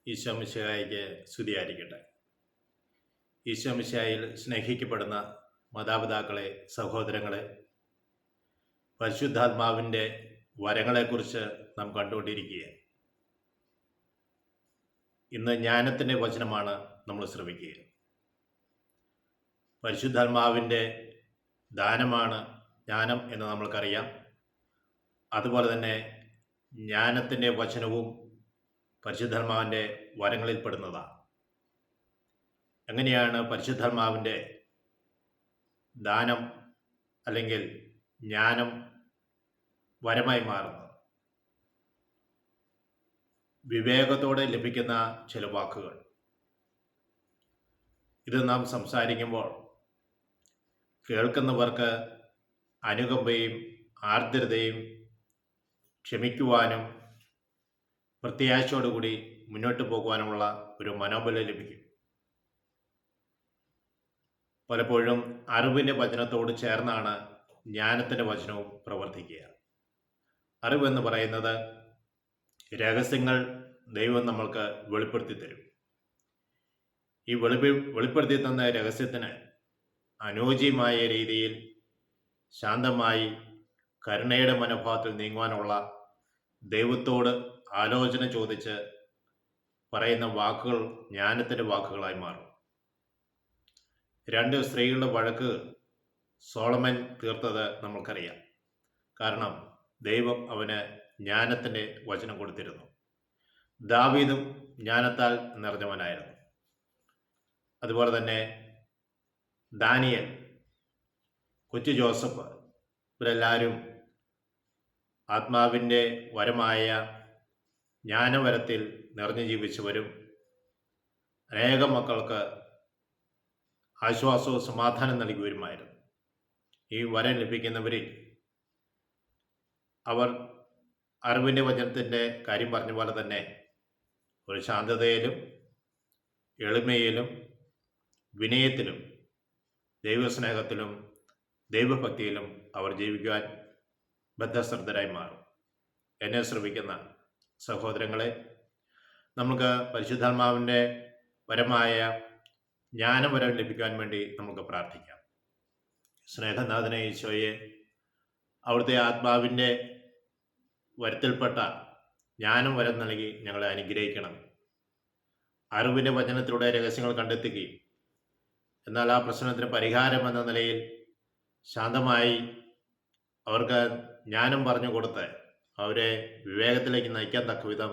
ഈശോ മിശിഹായിക്ക് സ്തുതിയായിരിക്കട്ടെ. ഈശോ മിശിഹായിൽ സ്നേഹിക്കപ്പെടുന്ന മാതാപിതാക്കളെ, സഹോദരങ്ങളെ, പരിശുദ്ധാത്മാവിൻ്റെ വരങ്ങളെക്കുറിച്ച് നാം കണ്ടുകൊണ്ടിരിക്കുകയാണ്. ഇന്ന് ജ്ഞാനത്തിൻ്റെ വചനമാണ് നമ്മൾ ശ്രമിക്കുക. പരിശുദ്ധാത്മാവിൻ്റെ ദാനമാണ് ജ്ഞാനം എന്ന് നമ്മൾക്കറിയാം. അതുപോലെ തന്നെ ജ്ഞാനത്തിൻ്റെ വചനവും പരിശുദ്ധാത്മാവിൻ്റെ വരങ്ങളിൽപ്പെടുന്നതാണ്. എങ്ങനെയാണ് പരിശുദ്ധാത്മാവിൻ്റെ ദാനം അല്ലെങ്കിൽ ജ്ഞാനം വരമായി മാറുന്നത്? വിവേകത്തോടെ ലഭിക്കുന്ന ചില വാക്കുകൾ. ഇത് നാം സംസാരിക്കുമ്പോൾ കേൾക്കുന്നവർക്ക് അനുകമ്പയും ആർദ്രതയും ക്ഷമിക്കുവാനും പ്രത്യാശയോടുകൂടി മുന്നോട്ട് പോകുവാനുമുള്ള ഒരു മനോബലം ലഭിക്കും. പലപ്പോഴും അറിവിൻ്റെ വചനത്തോട് ചേർന്നാണ് ജ്ഞാനത്തിൻ്റെ വചനവും പ്രവർത്തിക്കുക. അറിവെന്ന് പറയുന്നത് രഹസ്യങ്ങൾ ദൈവം നമ്മൾക്ക് വെളിപ്പെടുത്തി തരും. ഈ വെളിപ്പെടുത്തി തന്ന രഹസ്യത്തിന് അനുയോജ്യമായ രീതിയിൽ ശാന്തമായി കരുണയുടെ മനോഭാവത്തിൽ നീങ്ങുവാനുള്ള ദൈവത്തോട് ആലോചന ചോദിച്ച് പറയുന്ന വാക്കുകൾ ജ്ഞാനത്തിൻ്റെ വാക്കുകളായി മാറും. 2 സ്ത്രീകളുടെ വഴക്ക് സോളമൻ തീർത്തത് നമ്മൾക്കറിയാം. കാരണം ദൈവം അവന് ജ്ഞാനത്തിൻ്റെ വചനം കൊടുത്തിരുന്നു. ദാവീദും ജ്ഞാനത്താൽ നിറഞ്ഞവനായിരുന്നു. അതുപോലെ തന്നെ ദാനിയേൽ, കൊച്ചു ജോസഫ്, ഇവരെല്ലാവരും ആത്മാവിൻ്റെ വരമായ ജ്ഞാനവരത്തിൽ നിറഞ്ഞു ജീവിച്ചവരും അനേകം മക്കൾക്ക് ആശ്വാസവും സമാധാനം നൽകുവരുമായിരുന്നു. ഈ വരം ലഭിക്കുന്നവരിൽ അവർ അറിവിൻ്റെ വചനത്തിൻ്റെ കാര്യം പറഞ്ഞ പോലെ തന്നെ ഒരു ശാന്തതയിലും എളിമയിലും വിനയത്തിലും ദൈവസ്നേഹത്തിലും ദൈവഭക്തിയിലും അവർ ജീവിക്കുവാൻ ബദ്ധശ്രദ്ധരായി മാറും. എന്നെ ശ്രമിക്കുന്ന സഹോദരങ്ങളെ, നമുക്ക് പരിശുദ്ധാത്മാവിൻ്റെ വരമായ ജ്ഞാനവരം ലഭിക്കാൻ വേണ്ടി നമുക്ക് പ്രാർത്ഥിക്കാം. സ്നേഹനാഥനെ ഈശോയെ, അവിടുത്തെ ആത്മാവിൻ്റെ വരത്തിൽപ്പെട്ട ജ്ഞാനം വരം നൽകി ഞങ്ങളെ അനുഗ്രഹിക്കണം. അറിവിൻ്റെ വചനത്തിലൂടെ രഹസ്യങ്ങൾ കണ്ടെത്തുകയും എന്നാൽ ആ പ്രശ്നത്തിന് പരിഹാരം എന്ന നിലയിൽ ശാന്തമായി അവർക്ക് ജ്ഞാനം പറഞ്ഞു കൊടുത്ത് അവരെ വിവേകത്തിലേക്ക് നയിക്കാൻ തക്കവിധം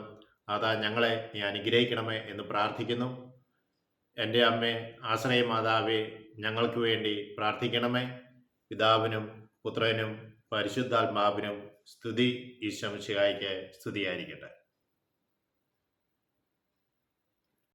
അതാ ഞങ്ങളെ നീ അനുഗ്രഹിക്കണമേ എന്ന് പ്രാർത്ഥിക്കുന്നു. എൻ്റെ അമ്മേ, ആശ്രയ മാതാവേ, ഞങ്ങൾക്ക് വേണ്ടി പ്രാർത്ഥിക്കണമേ. പിതാവിനും പുത്രനും പരിശുദ്ധാത്മാവിനും സ്തുതി. ഈശോ മിശിഹായ്ക്ക് സ്തുതിയായിരിക്കട്ടെ.